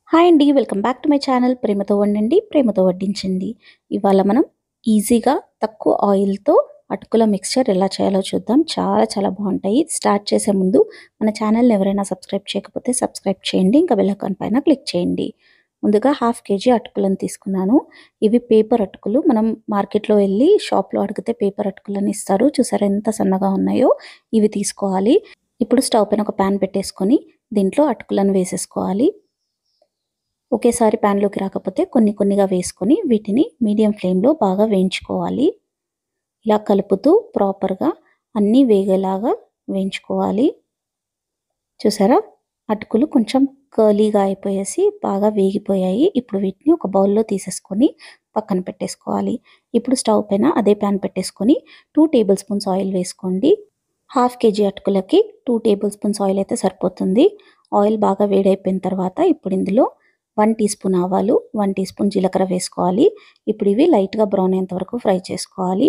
Hi అండి. Welcome back to my channel. ప్రేమతో వండండి, ప్రేమతో వడ్డించండి. ఇవాళ మనం ఈజీగా తక్కువ ఆయిల్‌తో అటుకుల మిక్స్చర్ ఎలా చేయాలో చూద్దాం. చాలా చాలా బావుంటాయి. స్టార్ట్ చేసే ముందు మన ఛానల్‌ని ఎవరైనా సబ్స్క్రైబ్ చేయకపోతే సబ్స్క్రైబ్ చేయండి. ఇంకా బెల్ ఐకాన్ పైన క్లిక్ చేయండి. ముందుగా హాఫ్ కేజీ అటుకులను తీసుకున్నాను. ఇవి పేపర్ అటుకులు. మనం మార్కెట్‌లో వెళ్ళి షాప్‌లో అడిగితే పేపర్ అటుకులని ఇస్తారు. చూసారా ఎంత సన్నగా ఉన్నాయో? ఇవి తీసుకోవాలి. ఇప్పుడు స్టవ్ పైన ఒక పాన్ పెట్టేసుకొని దీంట్లో అటుకులను వేసేసుకోవాలి. ఒకేసారి ప్యాన్లోకి రాకపోతే కొన్ని కొన్నిగా వేసుకొని వీటిని మీడియం ఫ్లేమ్లో బాగా వేయించుకోవాలి. ఇలా కలుపుతూ ప్రాపర్గా అన్నీ వేగేలాగా వేయించుకోవాలి. చూసారా అటుకులు కొంచెం కర్లీగా అయిపోయేసి బాగా వేగిపోయాయి. ఇప్పుడు వీటిని ఒక బౌల్లో తీసేసుకొని పక్కన పెట్టేసుకోవాలి. ఇప్పుడు స్టవ్ పైన అదే ప్యాన్ పెట్టేసుకొని 2 టేబుల్ స్పూన్స్ ఆయిల్ వేసుకోండి. హాఫ్ కేజీ అటుకులకి 2 టేబుల్ స్పూన్స్ ఆయిల్ అయితే సరిపోతుంది. ఆయిల్ బాగా వేడైపోయిన తర్వాత ఇప్పుడు ఇందులో 1 టీ స్పూన్ ఆవాలు, 1 టీ స్పూన్ జీలకర్ర వేసుకోవాలి. ఇప్పుడు ఇవి లైట్‌గా బ్రౌన్ అయ్యేంత వరకు ఫ్రై చేసుకోవాలి.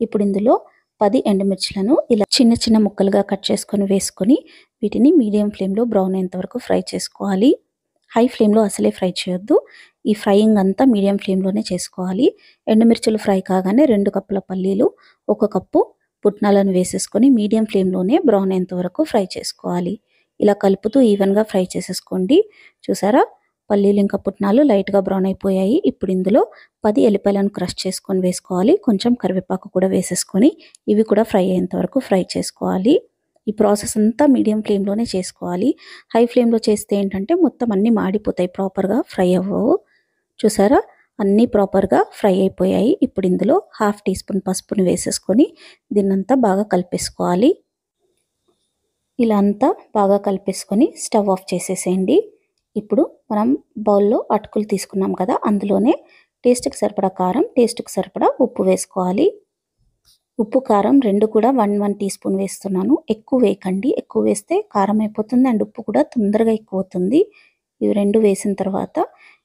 ఇప్పుడు ఇందులో 10 ఎండుమిర్చులను ఇలా చిన్న చిన్న ముక్కలుగా కట్ చేసుకొని వేసుకొని వీటిని మీడియం ఫ్లేమ్‌లో బ్రౌన్ అయ్యేంత వరకు ఫ్రై చేసుకోవాలి. హై ఫ్లేమ్‌లో అసలే ఫ్రై చేయొద్దు. ఈ ఫ్రైయింగ్ అంతా మీడియం ఫ్లేమ్‌లోనే చేసుకోవాలి. ఎండుమిర్చులు ఫ్రై కాగానే 2 కప్పుల పల్లీలు, 1 కప్పు పుట్నాలను వేసేసుకొని మీడియం ఫ్లేమ్‌లోనే బ్రౌన్ అయ్యేంత వరకు ఫ్రై చేసుకోవాలి. ఇలా కలుపుతూ ఈవెన్‌గా ఫ్రై చేసేసుకోండి. చూసారా పల్లీలు ఇంకా పుట్నాలు లైట్‌గా బ్రౌన్ అయిపోయాయి. ఇప్పుడు ఇందులో 10 ఎల్లిపాయలను క్రష్ చేసుకొని వేసుకోవాలి. కొంచెం కరివేపాకు కూడా వేసేసుకొని ఇవి కూడా ఫ్రై అయ్యేంత వరకు ఫ్రై చేసుకోవాలి. ఈ ప్రాసెస్ అంతా మీడియం ఫ్లేమ్‌లోనే చేసుకోవాలి. హై ఫ్లేమ్‌లో చేస్తే ఏంటంటే మొత్తం అన్నీ మాడిపోతాయి, ప్రాపర్‌గా ఫ్రై అవ్వవు. చూసారా అన్నీ ప్రాపర్‌గా ఫ్రై అయిపోయాయి. ఇప్పుడు ఇందులో హాఫ్ టీ స్పూన్ పసుపుని వేసేసుకొని దీన్నంతా బాగా కలిపేసుకోవాలి. ఇలా అంతా బాగా కలిపేసుకొని స్టవ్ ఆఫ్ చేసేసేయండి. ఇప్పుడు మనం బౌల్లో అటుకులు తీసుకున్నాం కదా, అందులోనే టేస్ట్‌కి సరిపడా కారం, టేస్ట్‌కి సరిపడా ఉప్పు వేసుకోవాలి. ఉప్పు, కారం 2 కూడా 1 టీ స్పూన్ వేస్తున్నాను. ఎక్కువ వేయకండి. ఎక్కువ వేస్తే కారం అయిపోతుంది అండ్ ఉప్పు కూడా తొందరగా ఎక్కువవుతుంది. ఇవి 2 వేసిన తర్వాత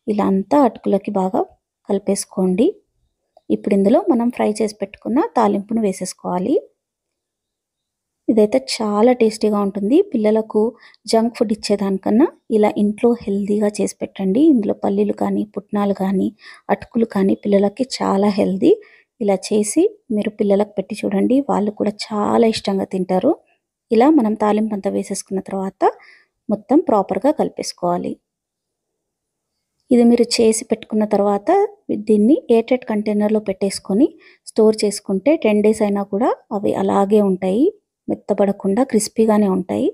ఇలా అంతా అటుకులకి బాగా కలిపేసుకోండి. ఇప్పుడు ఇందులో మనం ఫ్రై చేసి పెట్టుకున్న తాలింపును వేసేసుకోవాలి. ఇదైతే చాలా టేస్టీగా ఉంటుంది. పిల్లలకు జంక్ ఫుడ్ ఇచ్చేదానికన్నా ఇలా ఇంట్లో హెల్తీగా చేసి పెట్టండి. ఇందులో పల్లీలు కానీ, పుట్నాలు కానీ, అటుకులు కానీ పిల్లలకి చాలా హెల్తీ. ఇలా చేసి మీరు పిల్లలకు పెట్టి చూడండి. వాళ్ళు కూడా చాలా ఇష్టంగా తింటారు. ఇలా మనం తాలింపంతా వేసేసుకున్న తర్వాత మొత్తం ప్రాపర్‌గా కలిపేసుకోవాలి. ఇది మీరు చేసి పెట్టుకున్న తర్వాత దీన్ని ఎయిర్ టైట్ కంటైనర్‌లో పెట్టేసుకొని స్టోర్ చేసుకుంటే 10 డేస్ అయినా కూడా అవి అలాగే ఉంటాయి. మెత్తబడకుండా క్రిస్పీగానే ఉంటాయి.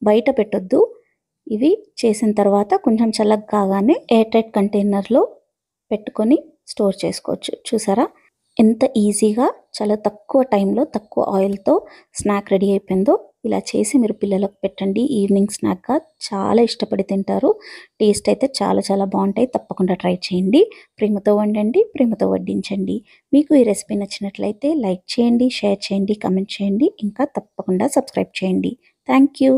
బయట పెట్టొద్దు. ఇవి చేసిన తర్వాత కొంచెం చల్లగా కాగానే ఎయిర్ టైట్ కంటైనర్‌లో పెట్టుకొని స్టోర్ చేసుకోవచ్చు. చూసారా ఎంత ఈజీగా చాలా తక్కువ టైంలో తక్కువ ఆయిల్‌తో స్నాక్ రెడీ అయిపోయిందో. ఇలా చేసి మీరు పిల్లలకు పెట్టండి. ఈవినింగ్ స్నాక్‌గా చాలా ఇష్టపడి తింటారు. టేస్ట్ అయితే చాలా చాలా బావుంటాయి. తప్పకుండా ట్రై చేయండి. ప్రేమతో వండండి, ప్రేమతో వడ్డించండి. మీకు ఈ రెసిపీ నచ్చినట్లయితే లైక్ చేయండి, షేర్ చేయండి, కామెంట్ చేయండి. ఇంకా తప్పకుండా సబ్స్క్రైబ్ చేయండి. Thank you.